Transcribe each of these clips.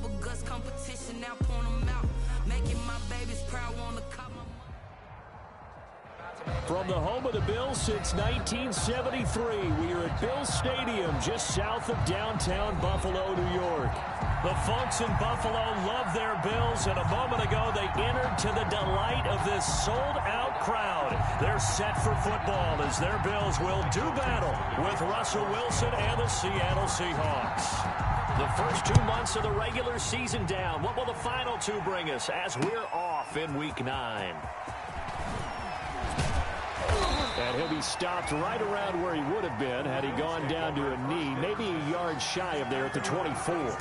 Bubble guts competition, now point them out. Making my babies proud, wanna cop my. From the home of the Bills since 1973, we are at Bills Stadium just south of downtown Buffalo, New York. The folks in Buffalo love their Bills, and a moment ago they entered to the delight of this sold-out crowd. They're set for football as their Bills will do battle with Russell Wilson and the Seattle Seahawks. The first 2 months of the regular season down. What will the final two bring us as we're off in Week 9? And he'll be stopped right around where he would have been had he gone down to a knee, maybe a yard shy of there at the 24.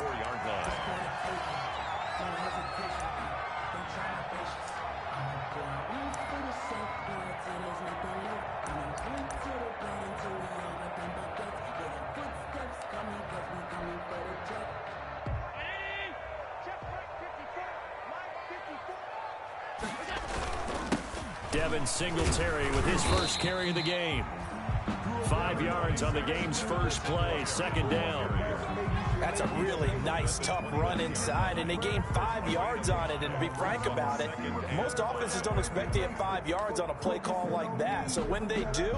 Devin Singletary with his first carry of the game. 5 yards on the game's first play, second down. That's a really nice, tough run inside, and they gained 5 yards on it. And to be frank about it, most offenses don't expect to get 5 yards on a play call like that. So when they do,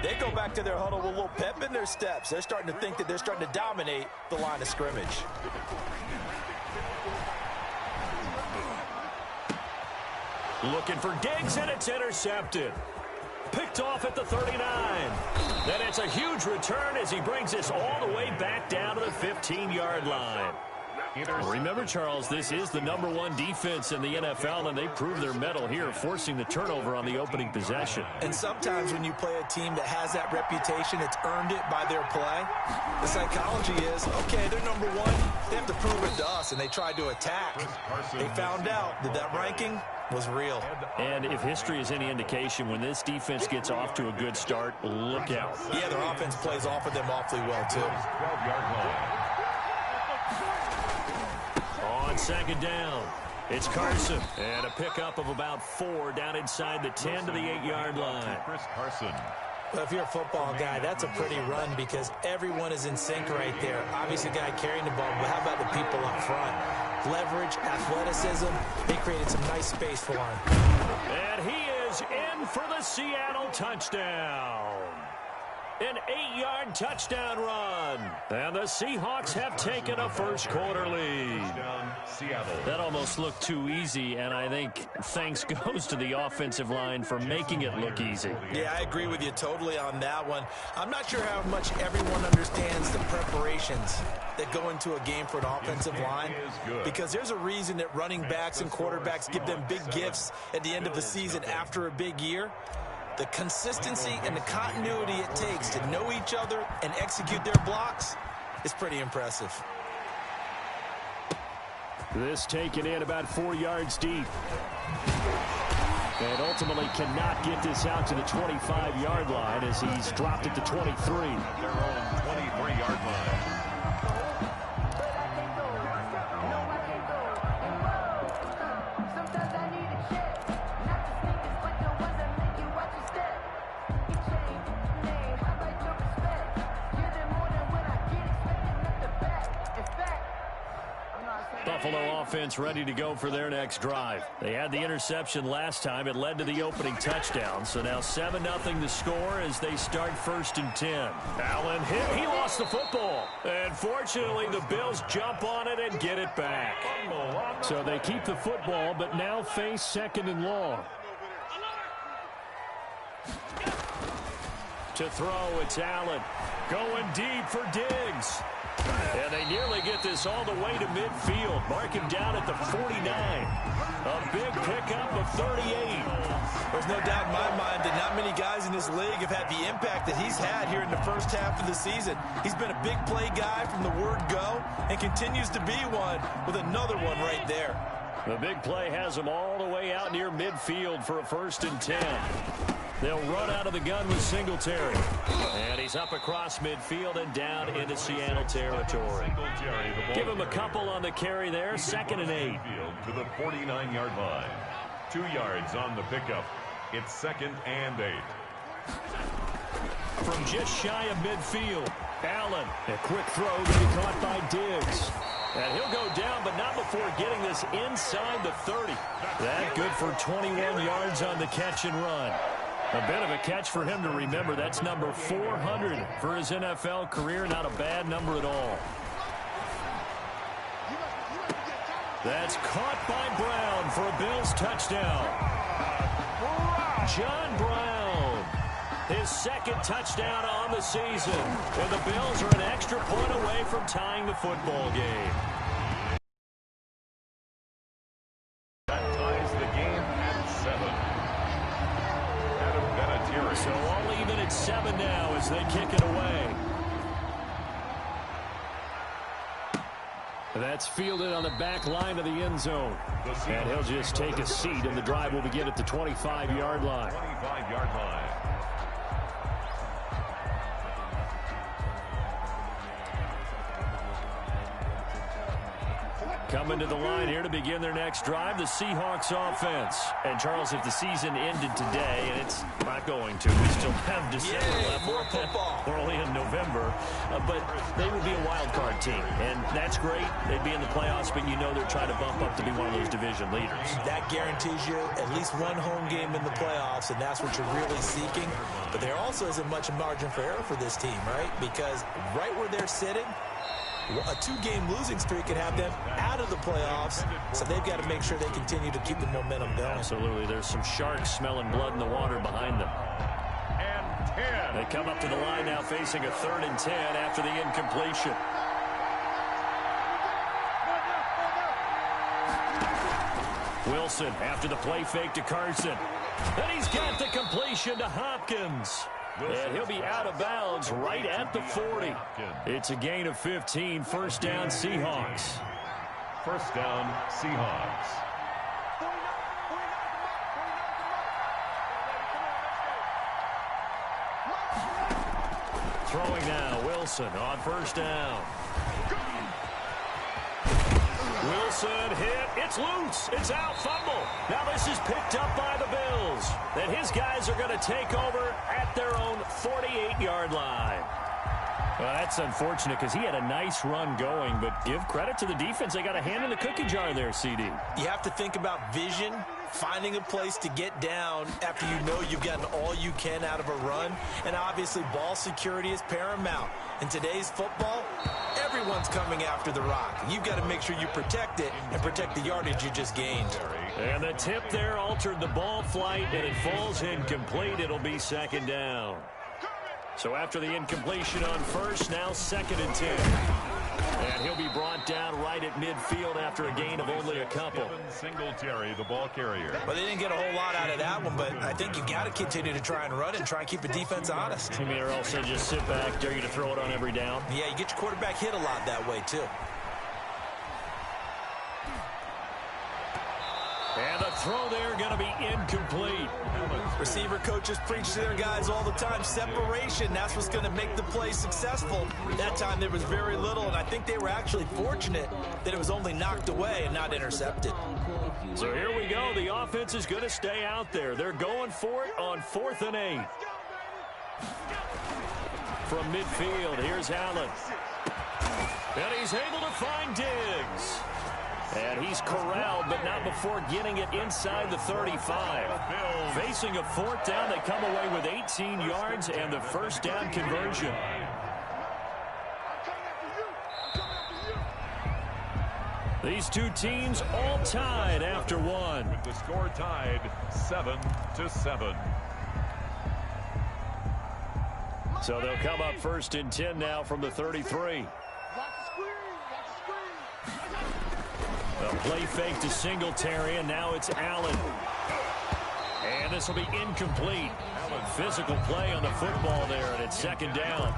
they go back to their huddle with a little pep in their steps. They're starting to think that they're starting to dominate the line of scrimmage. Looking for Diggs, and it's intercepted. Picked off at the 39. Then it's a huge return as he brings this all the way back down to the 15-yard line. Remember, Charles, this is the #1 defense in the NFL, and they prove their mettle here, forcing the turnover on the opening possession. And sometimes when you play a team that has that reputation, it's earned it by their play. The psychology is, okay, they're #1. They have to prove it to us, and they tried to attack. They found out that that ranking was real. And if history is any indication, when this defense gets off to a good start, look out. Yeah, their offense plays off of them awfully well, too. 12-yard line. On second down, it's Carson. And a pickup of about 4 down inside the 10 to the 8-yard line. Chris Carson. Well, if you're a football guy, that's a pretty run because everyone is in sync right there. Obviously, the guy carrying the ball, but how about the people up front? Leverage, athleticism, they created some nice space for him. And he is in for the Seattle touchdown. An 8-yard touchdown run. And the Seahawks have taken a first-quarter lead. That almost looked too easy, and I think thanks goes to the offensive line for making it look easy. Yeah, I agree with you totally on that one. I'm not sure how much everyone understands the preparations that go into a game for an offensive line, because there's a reason that running backs and quarterbacks give them big gifts at the end of the season after a big year. The consistency and the continuity it takes to know each other and execute their blocks is pretty impressive. This taken in about 4 yards deep. And ultimately cannot get this out to the 25-yard line as he's dropped at the 23. Their own 23-yard line. Buffalo offense ready to go for their next drive. They had the interception last time. It led to the opening touchdown. So now 7-0 the score as they start 1st and 10. Allen hit. He lost the football. And fortunately, the Bills jump on it and get it back. So they keep the football, but now face 2nd and long. To throw, it's Allen. Going deep for Diggs. And they nearly get this all the way to midfield. Mark him down at the 49. A big pickup of 38. There's no doubt in my mind that not many guys in this league have had the impact that he's had here in the first half of the season. He's been a big play guy from the word go and continues to be one with another one right there. The big play has him all the way out near midfield for a 1st and 10. They'll run out of the gun with Singletary. And he's up across midfield and down into Seattle territory. Give him a couple on the carry there. 2nd and 8. To the 49-yard line. 2 yards on the pickup. It's 2nd and 8. From just shy of midfield, Allen. A quick throw to be caught by Diggs. And he'll go down, but not before getting this inside the 30. That good for 21 yards on the catch and run. A bit of a catch for him to remember. That's number 400 for his NFL career. Not a bad number at all. That's caught by Brown for a Bills touchdown. John Brown, his second touchdown on the season. And the Bills are an extra point away from tying the football game. That ties the game at 7. So all even at 7 now as they kick it away. That's fielded on the back line of the end zone. And he'll just take a seat, and the drive will begin at the 25-yard line. 25-yard line. Coming to the line here to begin their next drive, the Seahawks offense. And, Charles, if the season ended today, and it's not going to, we still have December left. More football. We're only in November. But they would be a wild card team, and that's great. They'd be in the playoffs, but you know they're trying to bump up to be one of those division leaders. That guarantees you at least one home game in the playoffs, and that's what you're really seeking. But there also isn't much margin for error for this team, right? Because right where they're sitting, a 2-game losing streak could have them out of the playoffs, so they've got to make sure they continue to keep the momentum going. Absolutely. There's some sharks smelling blood in the water behind them. And 10. They come up to the line now facing a 3rd and 10 after the incompletion. Wilson after the play fake to Carson. And he's got the completion to Hopkins. And he'll be out of bounds right at the 40. It's a gain of 15. First down, Seahawks. First down, Seahawks. Throwing now, Wilson on first down. Wilson hit. It's loose. It's out. Fumble. Now this is picked up by the Bills. And his guys are going to take over at their own 48-yard line. Well, that's unfortunate because he had a nice run going, but give credit to the defense. They got a hand in the cookie jar there, CD. You have to think about vision, finding a place to get down after you know you've gotten all you can out of a run. And obviously ball security is paramount. In today's football, everyone's coming after the rock. You've got to make sure you protect it and protect the yardage you just gained. And the tip there altered the ball flight, and it falls incomplete. It'll be second down. So after the incompletion on first, now 2nd and 10. And he'll be brought down right at midfield after a gain of only a couple. Singletary, the ball carrier. Well, they didn't get a whole lot out of that one, but I think you've got to continue to try and run it and try and keep the defense honest. You mean, or else they just sit back, dare you to throw it on every down? Yeah, you get your quarterback hit a lot that way, too. And the throw there going to be incomplete. Receiver coaches preach to their guys all the time. Separation, that's what's going to make the play successful. That time there was very little, and I think they were actually fortunate that it was only knocked away and not intercepted. So here we go. The offense is going to stay out there. They're going for it on 4th and 8. From midfield, here's Allen. And he's able to find Diggs. And he's corralled, but not before getting it inside the 35. Facing a 4th down, they come away with 18 yards and the first down conversion. These two teams all tied after one. With the score tied 7-7. So they'll come up 1st and 10 now from the 33. A play fake to Singletary, and now it's Allen. And this will be incomplete. Physical play on the football there, and it's 2nd down.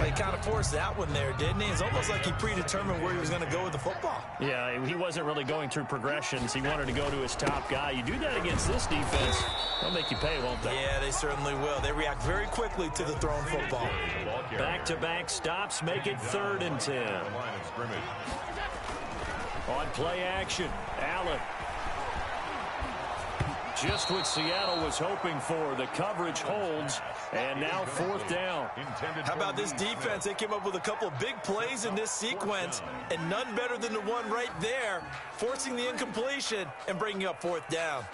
He kind of forced that one there, didn't he? It's almost like he predetermined where he was going to go with the football. Yeah, he wasn't really going through progressions. He wanted to go to his top guy. You do that against this defense, they'll make you pay, won't they? Yeah, they certainly will. They react very quickly to the thrown football. Back-to-back stops make it 3rd and 10. On play action, Allen. Just what Seattle was hoping for. The coverage holds, and now 4th down. How about this defense? They came up with a couple of big plays in this sequence, and none better than the one right there, forcing the incompletion and bringing up 4th down.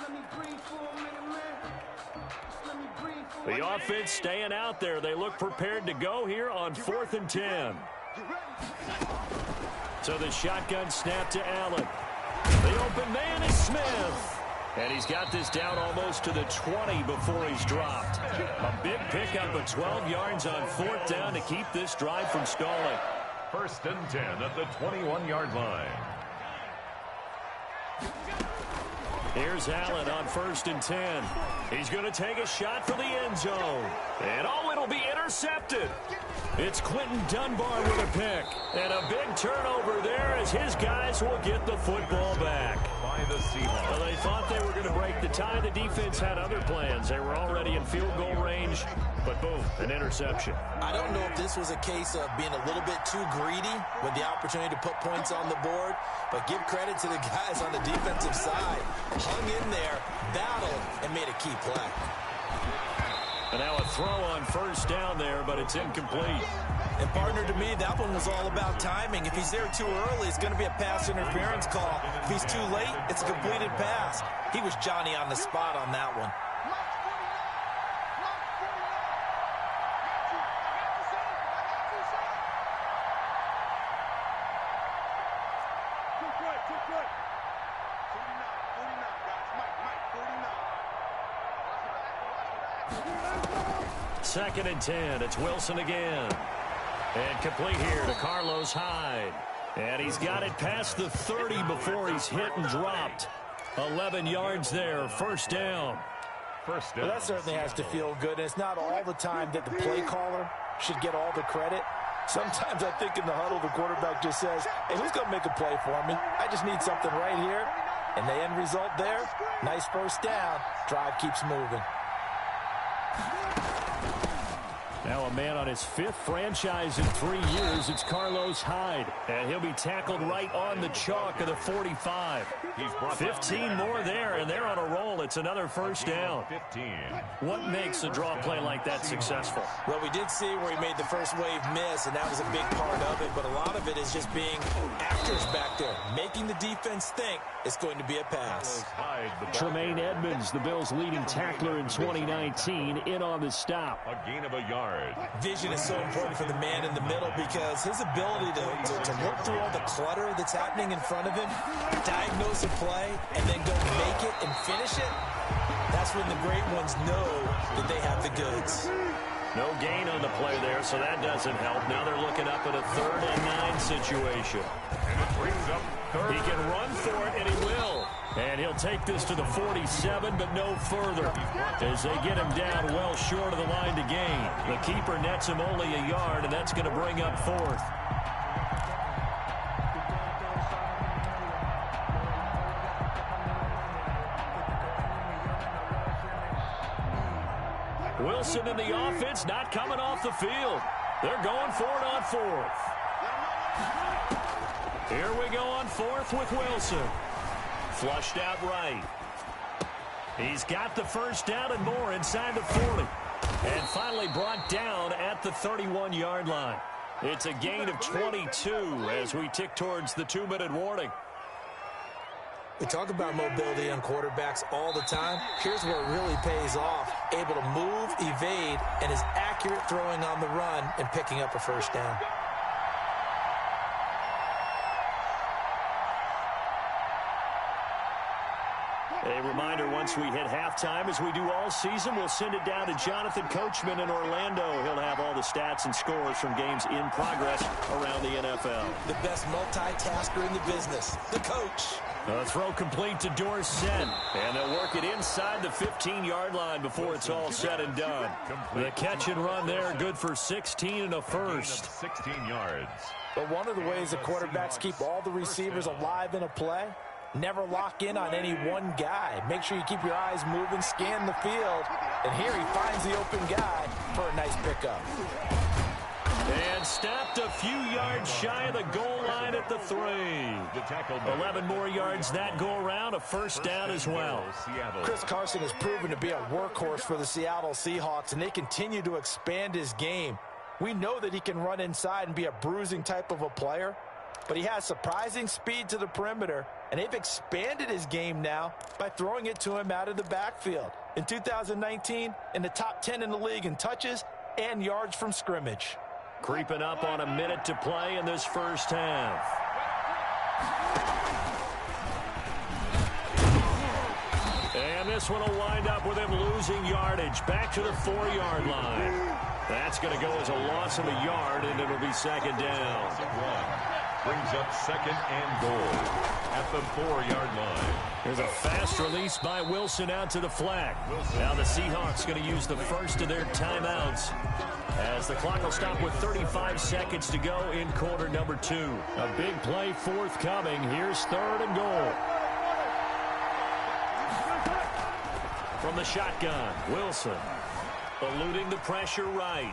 The offense staying out there. They look prepared to go here on 4th and 10. So the shotgun snap to Allen. The open man is Smith. And he's got this down almost to the 20 before he's dropped. A big pickup of 12 yards on 4th down to keep this drive from stalling. 1st and 10 at the 21-yard line. Here's Allen on 1st and 10. He's going to take a shot for the end zone. And it'll be intercepted. It's Quentin Dunbar with a pick. And a big turnover there as his guys will get the football back. By the Seahawks. Well, they thought they were going to break the tie. The defense had other plans. They were already in field goal range. But boom, an interception. I don't know if this was a case of being a little bit too greedy with the opportunity to put points on the board, but give credit to the guys on the defensive side. Hung in there, battled, and made a key play. And now a throw on 1st down there, but it's incomplete. And partner, to me, that one was all about timing. If he's there too early, it's going to be a pass interference call. If he's too late, it's a completed pass. He was Johnny on the spot on that one. Second and 10. It's Wilson again. And complete here to Carlos Hyde. And he's got it past the 30 before he's hit and dropped. 11 yards there. 1st down. Well, that certainly has to feel good. And it's not all the time that the play caller should get all the credit. Sometimes I think in the huddle, the quarterback just says, hey, who's going to make a play for me? I just need something right here. And the end result there, nice 1st down. Drive keeps moving. Now a man on his 5th franchise in 3 years. It's Carlos Hyde. And he'll be tackled right on the chalk of the 45. 15 more there, and they're on a roll. It's another 1st down. 15. What makes a draw play like that successful? Well, we did see where he made the first wave miss, and that was a big part of it. But a lot of it is just being actors back there, making the defense think it's going to be a pass. Tremaine Edmonds, the Bills' leading tackler in 2019, in on the stop. A gain of a yard. Vision is so important for the man in the middle because his ability to look through all the clutter that's happening in front of him, diagnose a play, and then go make it and finish it, that's when the great ones know that they have the goods. No gain on the play there, so that doesn't help. Now they're looking up at a 3rd and 9 situation. He can run for it, and he will. And he'll take this to the 47, but no further, as they get him down well short of the line to gain. The keeper nets him only a yard, and that's going to bring up 4th. Wilson and the offense not coming off the field. They're going for it on 4th. Here we go on 4th with Wilson. Flushed out right. He's got the 1st down and more inside the 40. And finally brought down at the 31-yard line. It's a gain of 22 as we tick towards the 2-minute warning. We talk about mobility on quarterbacks all the time. Here's where it really pays off. Able to move, evade, and is accurate throwing on the run and picking up a 1st down. A reminder, once we hit halftime, as we do all season, we'll send it down to Jonathan Coachman in Orlando. He'll have all the stats and scores from games in progress around the NFL. The best multitasker in the business, the coach. A throw complete to Dorsett, and they'll work it inside the 15-yard line before it's all said and done. The catch and run there, good for 16 and a 1st. 16 yards. But one of the ways the quarterbacks keep all the receivers alive in a play, never lock in on any one guy. Make sure you keep your eyes moving, scan the field, and here he finds the open guy for a nice pickup. And stopped a few yards shy of the goal line at the 3. 11 more yards that go around, a first down as well. Chris Carson has proven to be a workhorse for the Seattle Seahawks, and they continue to expand his game. We know that he can run inside and be a bruising type of a player, but he has surprising speed to the perimeter, and they've expanded his game now by throwing it to him out of the backfield. In 2019, in the top 10 in the league in touches and yards from scrimmage. Creeping up on a minute to play in this first half. And this one will wind up with him losing yardage back to the 4-yard line. That's going to go as a loss of a yard, and it'll be second down. Brings up second and goal at the 4-yard line. There's a fast release by Wilson out to the flat. Now the Seahawks going to use the first of their timeouts as the clock will stop with 35 seconds to go in quarter number 2. A big play forthcoming. Here's 3rd and goal. From the shotgun, Wilson eluding the pressure right.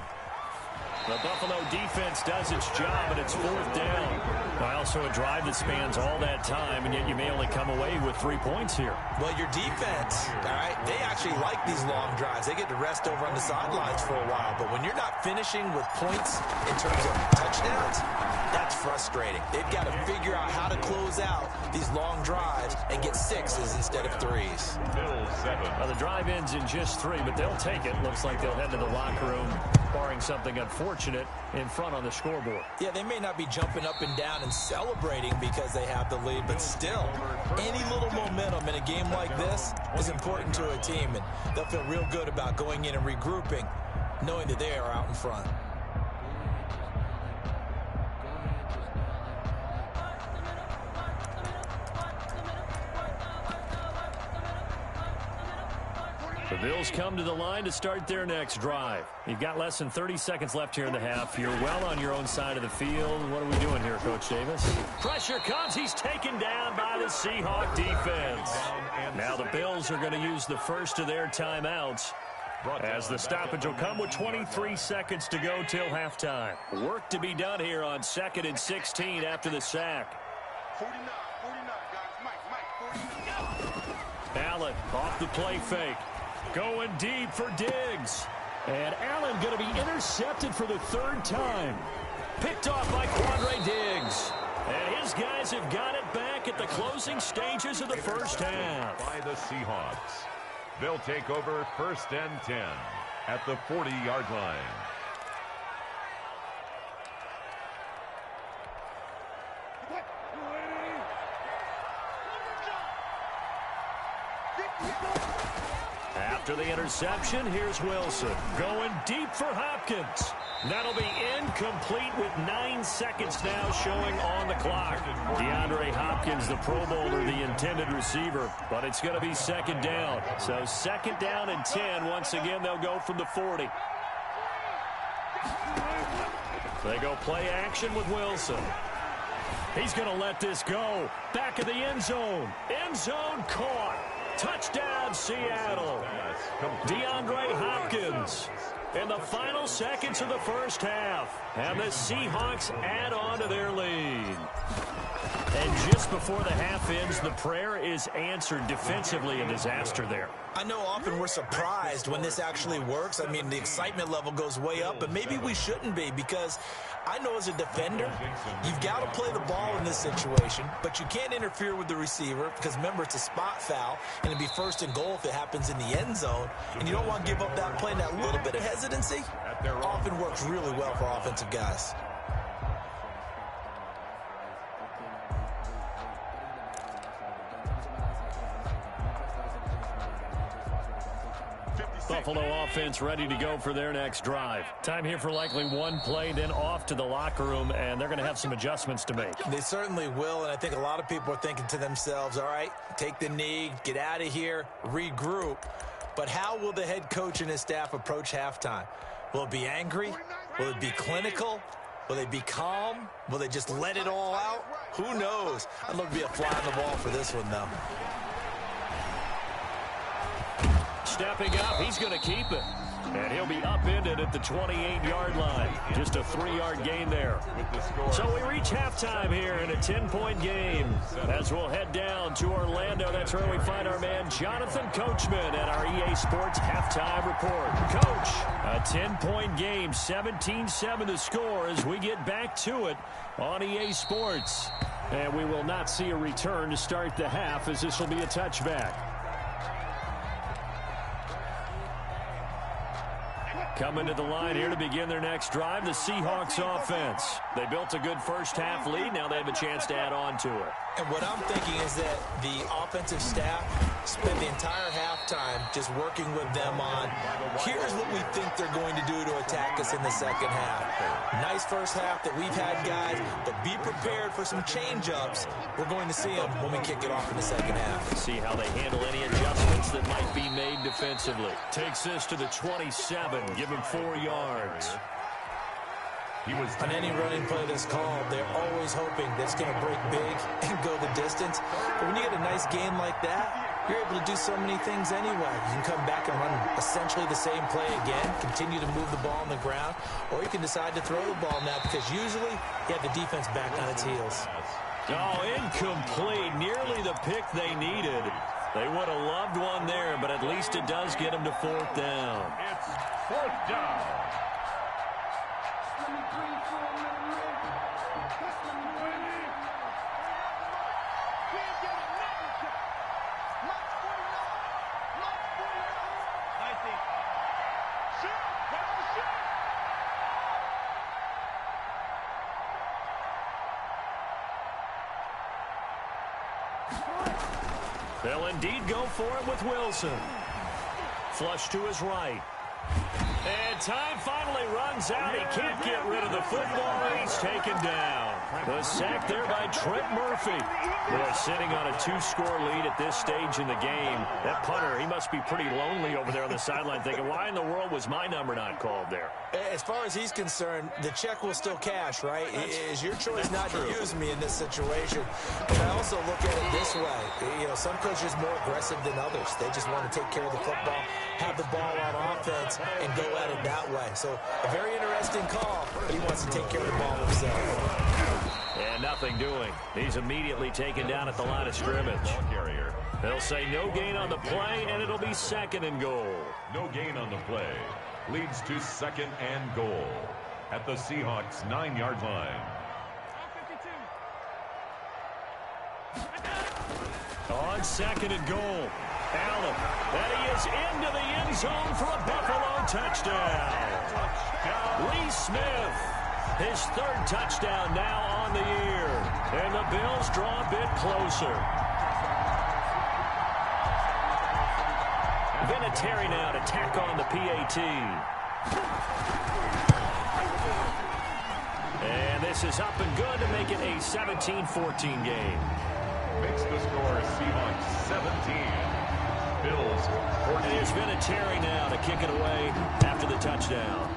The Buffalo defense does its job, and it's 4th down. Also a drive that spans all that time, and yet you may only come away with 3 points here. Well, your defense, all right, they actually like these long drives. They get to rest over on the sidelines for a while, but when you're not finishing with points in terms of touchdowns, that's frustrating. They've got to figure out how to close out these long drives and get 6s instead of 3s. Well, the drive ends in just 3, but they'll take it. Looks like they'll head to the locker room, barring something unfortunate in front on the scoreboard. Yeah, they may not be jumping up and down and celebrating because they have the lead, but still, any little momentum in a game like this is important to a team, and they'll feel real good about going in and regrouping, knowing that they are out in front. The Bills come to the line to start their next drive. You've got less than 30 seconds left here in the half. You're well on your own side of the field. What are we doing here, Coach Davis? Pressure comes. He's taken down by the Seahawk defense. Now the Bills are going to use the first of their timeouts, as the stoppage will come with 23 seconds to go till halftime. Work to be done here on 2nd and 16 after the sack. 49, guys. Allen off the play fake. Going deep for Diggs. And Allen going to be intercepted for the 3rd time. Picked off by Quandre Diggs. And his guys have got it back at the closing stages of the first half. By the Seahawks. They'll take over 1st and 10 at the 40-yard line. After the interception, here's Wilson. Going deep for Hopkins. That'll be incomplete with 9 seconds now showing on the clock. DeAndre Hopkins, the Pro Bowler, the intended receiver. But it's going to be 2nd down. So 2nd down and 10. Once again, they'll go from the 40. They go play action with Wilson. He's going to let this go. Back of the end zone. End zone caught. Touchdown, Seattle. DeAndre Hopkins in the final seconds of the first half. And the Seahawks add on to their lead. And just before the half ends, the prayer is answered. Defensively, a disaster there. I know often we're surprised when this actually works. I mean, the excitement level goes way up, but maybe we shouldn't be, because I know as a defender, you've got to play the ball in this situation, but you can't interfere with the receiver because, remember, it's a spot foul, and it'd be 1st and goal if it happens in the end zone, and you don't want to give up that play. And that little bit of hesitancy often works really well for offensive guys. Buffalo offense ready to go for their next drive. Time here for likely one play, then off to the locker room, and they're going to have some adjustments to make. They certainly will, and I think a lot of people are thinking to themselves, all right, take the knee, get out of here, regroup. But how will the head coach and his staff approach halftime? Will it be angry? Will it be clinical? Will they be calm? Will they just let it all out? Who knows? I'd love to be a fly on the wall for this one, though. Stepping up, he's going to keep it. And he'll be upended at the 28-yard line. Just a 3-yard gain there. So we reach halftime here in a 10-point game. As we'll head down to Orlando, that's where we find our man Jonathan Coachman at our EA Sports halftime report. Coach, a 10-point game, 17-7 to score as we get back to it on EA Sports. And we will not see a return to start the half, as this will be a touchback. Coming to the line here to begin their next drive, the Seahawks offense. They built a good first-half lead. Now they have a chance to add on to it. And what I'm thinking is that the offensive staff spent the entire halftime just working with them on, here's what we think they're going to do to attack us in the second half. Nice first half that we've had, guys, but be prepared for some change-ups. We're going to see them when we kick it off in the second half. See how they handle any adjustments that might be made defensively. Takes this to the 27, give him 4 yards. On any running play that's called, they're always hoping that it's going to break big and go the distance. But when you get a nice game like that, you're able to do so many things anyway. You can come back and run essentially the same play again, continue to move the ball on the ground, or you can decide to throw the ball now because usually you have the defense back on its heels. Oh, incomplete. Nearly the pick they needed. They would have loved one there, but at least it does get them to 4th down. It's 4th down. They'll indeed go for it with Wilson. Flush to his right. And time finally runs out. He can't get rid of the football. He's taken down. The sack there by Trent Murphy. They're sitting on a 2-score lead at this stage in the game. That punter, he must be pretty lonely over there on the sideline thinking, why in the world was my number not called there? As far as he's concerned, the check will still cash, right? It is your choice not to use me in this situation. But I also look at it this way. You know, some coaches are more aggressive than others. They just want to take care of the football, have the ball on offense, and go at it that way. So a very interesting call, but he wants to take care of the ball himself. And nothing doing. He's immediately taken down at the line of scrimmage. They'll say no gain on the play, and it'll be 2nd and goal. No gain on the play. Leads to 2nd and goal at the Seahawks 9-yard line. On 2nd and goal. Allen, and he is into the end zone for a Buffalo touchdown. Lee Smith, his 3rd touchdown now on the year. And the Bills draw a bit closer. Vinatieri now to tack on the PAT. And this is up and good to make it a 17-14 game. Makes the score Seahawks 17. Bills 14. Here's Vinatieri now to kick it away after the touchdown.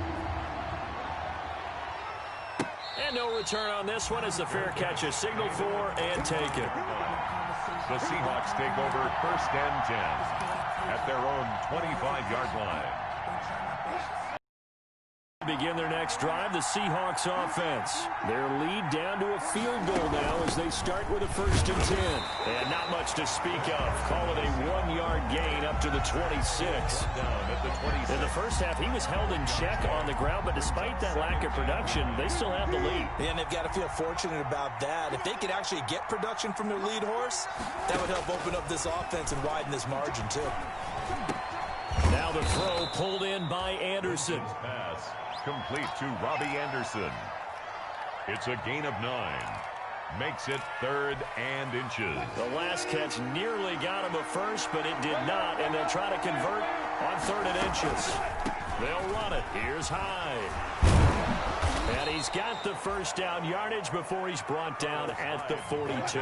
And no return on this one as the fair catch is signaled for and taken. The Seahawks take over 1st and 10 at their own 25-yard line. Begin their next drive, the Seahawks offense. Their lead down to a field goal now as they start with a 1st and 10. And not much to speak of. Call it a 1-yard gain up to the 26. In the first half, he was held in check on the ground, but despite that lack of production, they still have the lead. And they've got to feel fortunate about that. If they could actually get production from their lead horse, that would help open up this offense and widen this margin, too. Now the throw pulled in by Anderson. Pass complete to Robbie Anderson. It's a gain of 9. Makes it 3rd and inches. The last catch nearly got him a first, but it did not, and they'll try to convert on 3rd and inches. They'll run it. Here's Hyde. And he's got the 1st down yardage before he's brought down at the 42.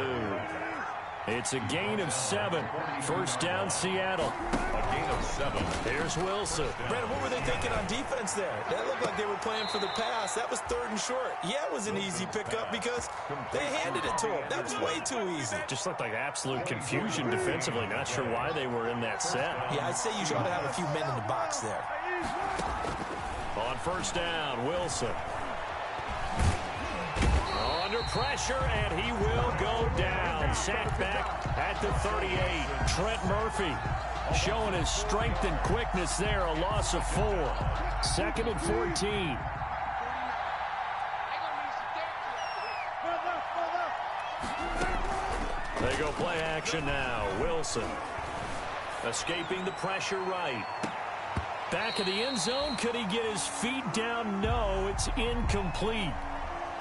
It's a gain of 7. 1st down, Seattle. A gain of 7. Here's Wilson. Brandon, what were they thinking on defense there? That looked like they were playing for the pass. That was 3rd and short. Yeah, it was an easy pickup because they handed it to him. That was way too easy. Just looked like absolute confusion defensively. Not sure why they were in that set. Yeah, I'd say you ought to have a few men in the box there. On first down, Wilson. Under pressure, and he will go down. Sacked back at the 38. Trent Murphy showing his strength and quickness there. A loss of 4. 2nd and 14. They go play action now. Wilson escaping the pressure right. Back of the end zone. Could he get his feet down? No, it's incomplete.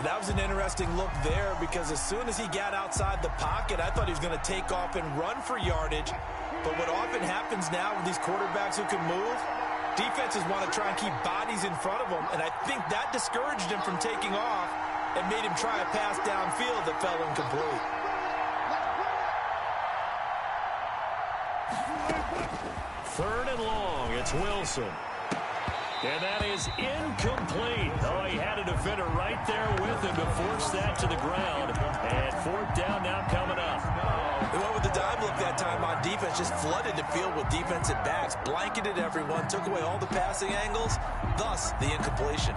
That was an interesting look there because as soon as he got outside the pocket, I thought he was going to take off and run for yardage. But what often happens now with these quarterbacks who can move, defenses want to try and keep bodies in front of them, and I think that discouraged him from taking off and made him try a pass downfield that fell incomplete. Third and long, it's Wilson. And that is incomplete. Oh, he had a defender right there with him to force that to the ground. And 4th down now coming up. They went with the dime look that time on defense, just flooded the field with defensive backs, blanketed everyone, took away all the passing angles, thus the incompletion.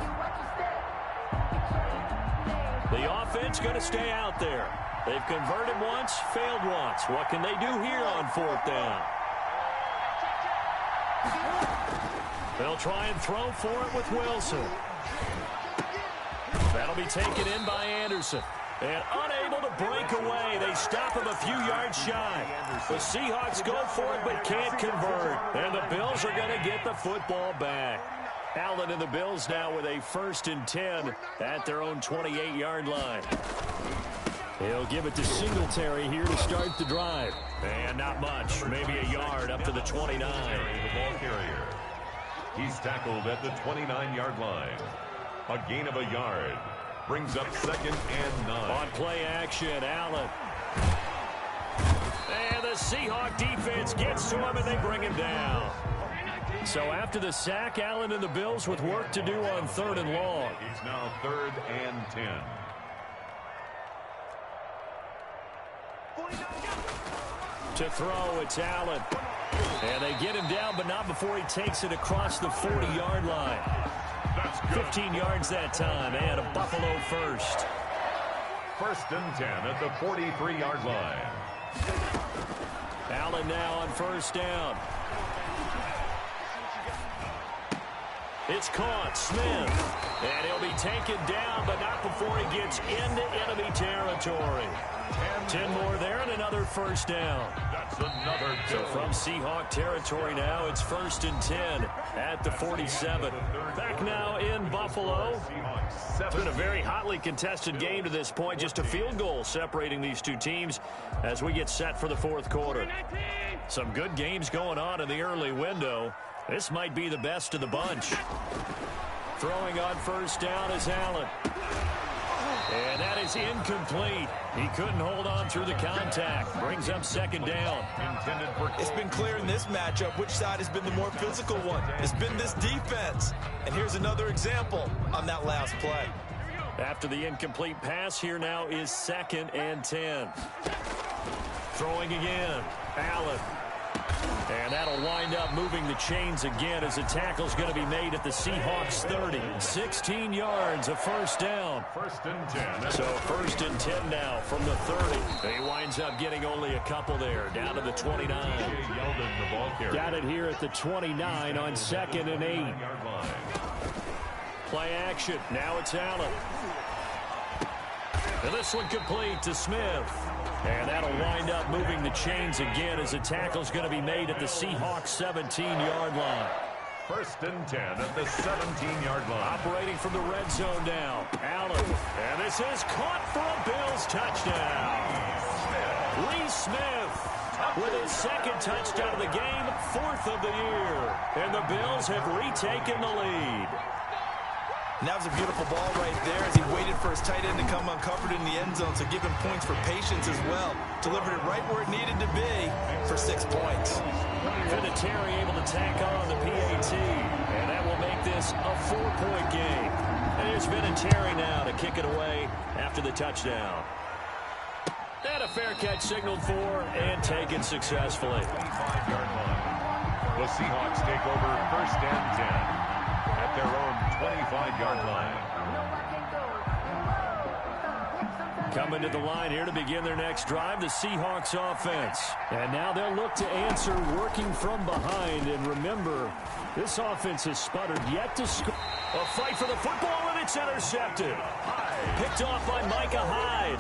The offense going to stay out there. They've converted once, failed once. What can they do here on 4th down? They'll try and throw for it with Wilson. That'll be taken in by Anderson. And unable to break away. They stop him a few yards shy. The Seahawks go for it but can't convert. And the Bills are going to get the football back. Allen and the Bills now with a 1st and 10 at their own 28-yard line. He'll give it to Singletary here to start the drive. And not much. Maybe a yard up to the 29. The ball carrier. He's tackled at the 29-yard line. A gain of a yard. Brings up 2nd and 9. On play action, Allen. And the Seahawk defense gets to him, and they bring him down. So after the sack, Allen and the Bills with work to do on 3rd and long. It's now 3rd and 10. To throw, it's Allen. And they get him down, but not before he takes it across the 40-yard line. 15 yards that time, and a Buffalo first. 1st and 10 at the 43-yard line. Allen now on 1st down. It's caught, Smith. And he'll be taken down, but not before he gets into enemy territory. 10 more there and another 1st down. That's another. So from Seahawk territory now, it's 1st and 10 at the 47. Back now in Buffalo. It's been a very hotly contested game to this point. Just a field goal separating these two teams as we get set for the 4th quarter. Some good games going on in the early window. This might be the best of the bunch. Throwing on 1st down is Allen. And that is incomplete. He couldn't hold on through the contact. Brings up 2nd down. It's been clear in this matchup which side has been the more physical one. It's been this defense. And here's another example on that last play. After the incomplete pass, here now is 2nd and 10. Throwing again. Allen. And that'll wind up moving the chains again as a tackle's going to be made at the Seahawks 30. 16 yards, a 1st down. 1st and 10. So 1st and 10 now from the 30. He winds up getting only a couple there, down to the 29. Got it here at the 29 on 2nd and 8. Play action. Now it's Allen. And this one complete to Smith. And that'll wind up moving the chains again as a tackle's going to be made at the Seahawks 17-yard line. 1st and 10 at the 17-yard line. Operating from the red zone now. Allen. And this is caught for a Bills touchdown. Lee Smith with his 2nd touchdown of the game, 4th of the year. And the Bills have retaken the lead. And that was a beautiful ball right there as he waited for his tight end to come uncovered in the end zone, so give him points for patience as well. Delivered it right where it needed to be for 6 points. Vinatieri able to tack on the PAT, and that will make this a 4-point game. And here's Vinatieri now to kick it away after the touchdown. And a fair catch signaled for and taken successfully. The Seahawks take over 1st and 10 at their own 25-yard line. Coming to the line here to begin their next drive, the Seahawks offense. And now they'll look to answer working from behind. And remember, this offense has sputtered yet to score. A fight for the football, and it's intercepted. Picked off by Micah Hyde.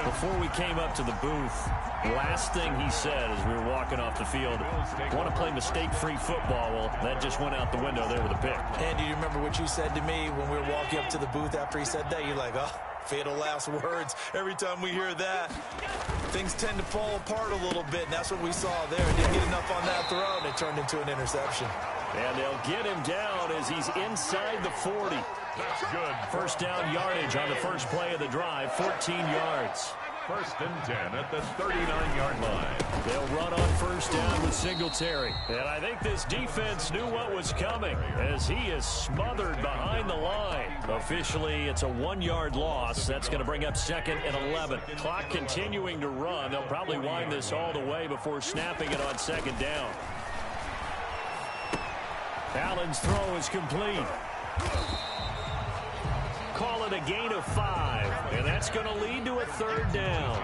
Before we came up to the booth, last thing he said as we were walking off the field, want to play mistake-free football. Well, that just went out the window there with a pick. And do you remember what you said to me when we were walking up to the booth after he said that? You're like, oh, fatal last words. Every time we hear that, things tend to fall apart a little bit, and that's what we saw there. Didn't get enough on that throw, and it turned into an interception. And they'll get him down as he's inside the 40. That's good. First down yardage on the first play of the drive, 14 yards. 1st and 10 at the 39-yard line. They'll run on first down with Singletary. And I think this defense knew what was coming as he is smothered behind the line. Officially, it's a 1-yard loss. That's going to bring up 2nd and 11. Clock continuing to run. They'll probably wind this all the way before snapping it on 2nd down. Allen's throw is complete. Call it a gain of 5, and that's going to lead to a 3rd down.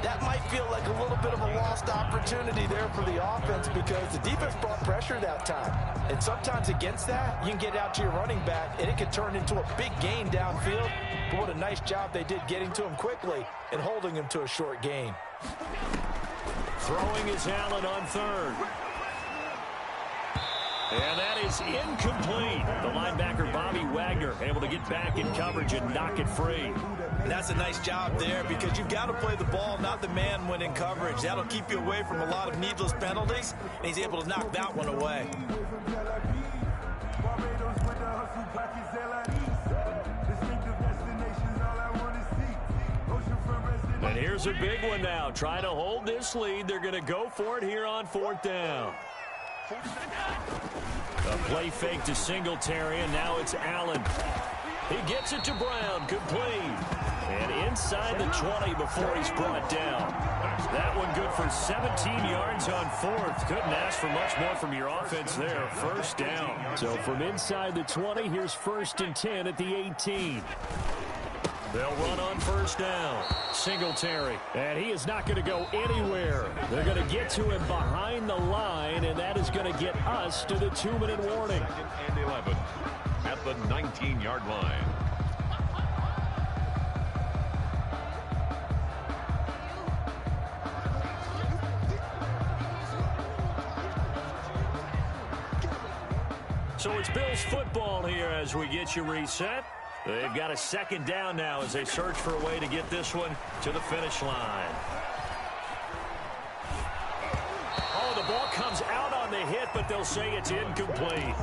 That might feel like a little bit of a lost opportunity there for the offense because the defense brought pressure that time. And sometimes against that, you can get out to your running back, and it can turn into a big gain downfield. But what a nice job they did getting to him quickly and holding him to a short gain. Throwing is Allen on 3rd. And that is incomplete. The linebacker, Bobby Wagner, able to get back in coverage and knock it free. And that's a nice job there because you've got to play the ball, not the man when in coverage. That'll keep you away from a lot of needless penalties, and he's able to knock that one away. And here's a big one now. Trying to hold this lead. They're going to go for it here on 4th down. A play fake to Singletary, and now it's Allen. He gets it to Brown, complete. And inside the 20 before he's brought down. That one good for 17 yards on 4th. Couldn't ask for much more from your offense there. 1st down. So from inside the 20, here's 1st and 10 at the 18. They'll run on 1st down. Singletary. And he is not going to go anywhere. They're going to get to him behind the line, and that is going to get us to the 2-minute warning. 2nd and 11 at the 19-yard line. So it's Bills football here as we get you reset. They've got a 2nd down now as they search for a way to get this one to the finish line. Oh, the ball comes out on the hit, but they'll say it's incomplete.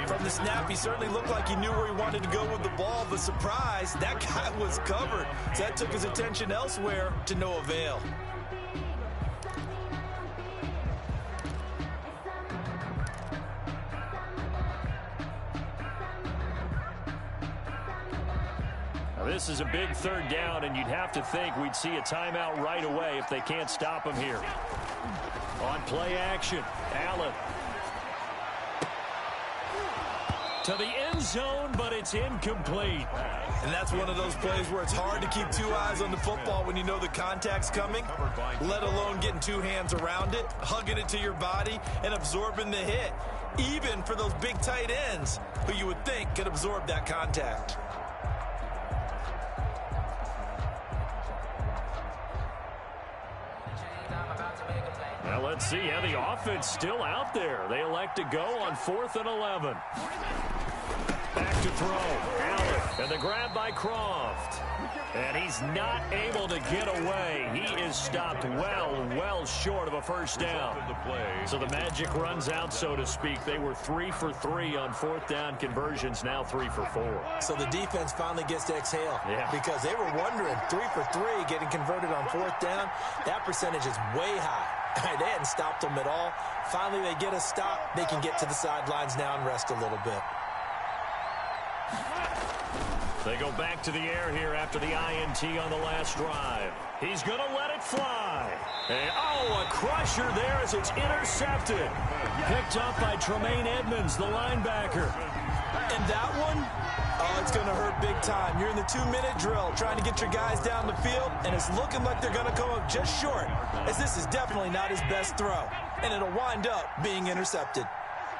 From the snap, he certainly looked like he knew where he wanted to go with the ball, but surprise, that guy was covered. So that took his attention elsewhere to no avail. This is a big 3rd down, and you'd have to think we'd see a timeout right away if they can't stop him here. On play action, Allen. To the end zone, but it's incomplete. And that's one of those plays where it's hard to keep 2 eyes on the football when you know the contact's coming, let alone getting 2 hands around it, hugging it to your body, and absorbing the hit. Even for those big tight ends who you would think could absorb that contact. Well, let's see how the offense still out there. They elect to go on 4th and 11. Back to throw. Allen. And the grab by Croft. And he's not able to get away. He is stopped well short of a 1st down. So the magic runs out, so to speak. They were 3 for 3 on 4th down conversions, now 3 for 4. So the defense finally gets to exhale. Yeah. Because they were wondering, 3 for 3 getting converted on 4th down. That percentage is way high. They hadn't stopped them at all. Finally, they get a stop. They can get to the sidelines now and rest a little bit. They go back to the air here after the INT on the last drive. He's going to let it fly. And, a crusher there as it's intercepted. Picked up by Tremaine Edmonds, the linebacker. And that one, it's going to hurt big time. You're in the 2-minute drill trying to get your guys down the field, and it's looking like they're going to come up just short, as this is definitely not his best throw, and it'll wind up being intercepted.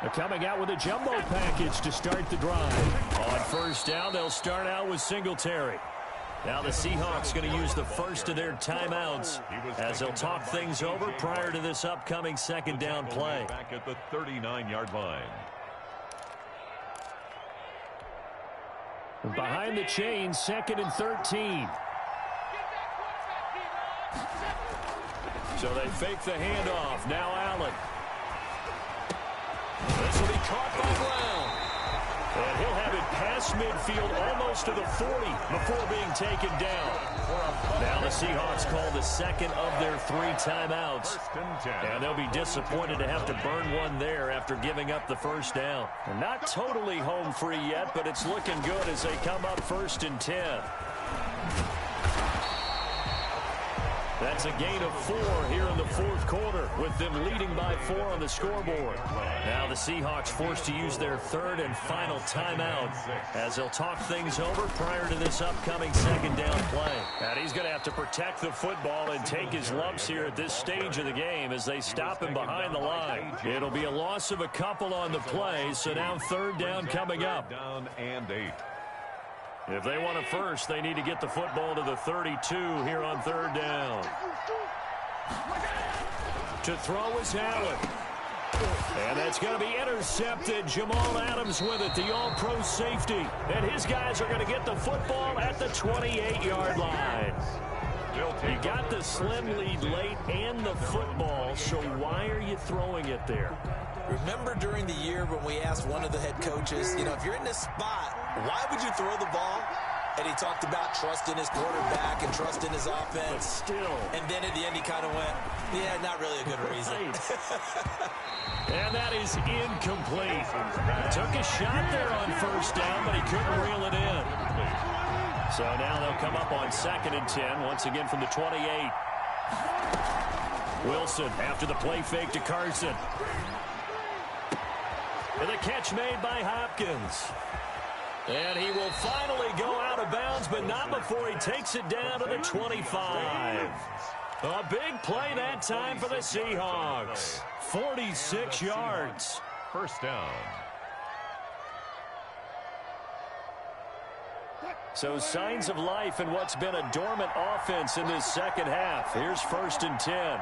They're coming out with a jumbo package to start the drive. On first down, they'll start out with Singletary. Now the Seahawks going to use the first of their timeouts as they'll talk things over prior to this upcoming second down play. Back at the 39-yard line. Behind the chains, 2nd and 13. So they fake the handoff. Now Allen. This will be caught by Brown. And he'll have it past midfield almost to the 40 before being taken down. Now the Seahawks call the second of their 3 timeouts. And they'll be disappointed to have to burn one there after giving up the first down. And not totally home free yet, but it's looking good as they come up 1st and 10. That's a gain of 4 here in the 4th quarter, with them leading by 4 on the scoreboard. Now the Seahawks forced to use their 3rd and final timeout as they'll talk things over prior to this upcoming second down play. And he's going to have to protect the football and take his lumps here at this stage of the game as they stop him behind the line. It'll be a loss of a couple on the play, so now 3rd down coming up. Down and 8. If they want a first, they need to get the football to the 32 here on 3rd down. To throw is Allen. And that's going to be intercepted. Jamal Adams with it, the all-pro safety. And his guys are going to get the football at the 28-yard line. You got the slim lead late and the football, so why are you throwing it there? Remember during the year when we asked one of the head coaches, if you're in this spot, why would you throw the ball? And he talked about trusting his quarterback and trusting his offense. But still. And then at the end he kind of went, yeah, not really a good reason. And that is incomplete. Took a shot there on first down, but he couldn't reel it in. So now they'll come up on 2nd and 10, once again from the 28. Wilson after the play fake to Carson. And the catch made by Hopkins. And he will finally go out of bounds, but not before he takes it down to the 25. A big play that time for the Seahawks. 46 yards. First down. So signs of life in what's been a dormant offense in this second half. Here's 1st and 10.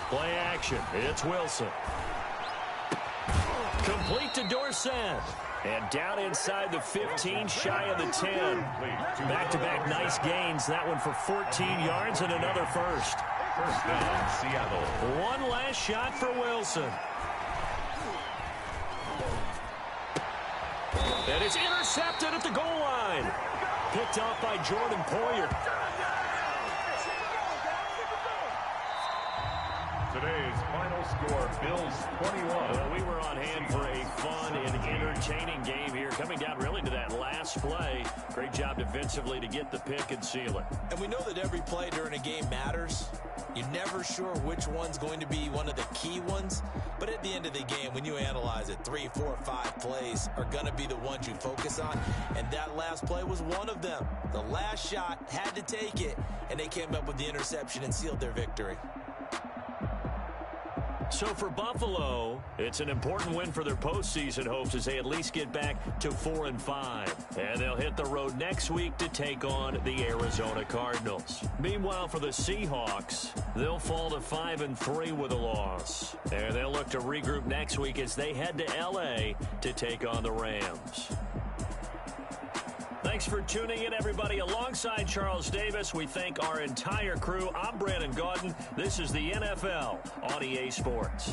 Play action. It's Wilson. Complete to Dorsett. And down inside the 15, shy of the 10. Back-to-back nice gains. That one for 14 yards and another first. First down, Seattle. One last shot for Wilson. And it's intercepted at the goal line. Picked off by Jordan Poyer. Today's final score, Bills 21. Well, we were on hand for a fun and entertaining game here. Coming down really to that last play. Great job defensively to get the pick and seal it. And we know that every play during a game matters. You're never sure which one's going to be one of the key ones. But at the end of the game, when you analyze it, 3, 4, 5 plays are going to be the ones you focus on. And that last play was one of them. The last shot had to take it, and they came up with the interception and sealed their victory. So for Buffalo, it's an important win for their postseason hopes as they at least get back to 4-5. And they'll hit the road next week to take on the Arizona Cardinals. Meanwhile, for the Seahawks, they'll fall to 5-3 with a loss. And they'll look to regroup next week as they head to L.A. to take on the Rams. Thanks for tuning in, everybody. Alongside Charles Davis, we thank our entire crew. I'm Brandon Gaudin. This is the NFL on EA Sports.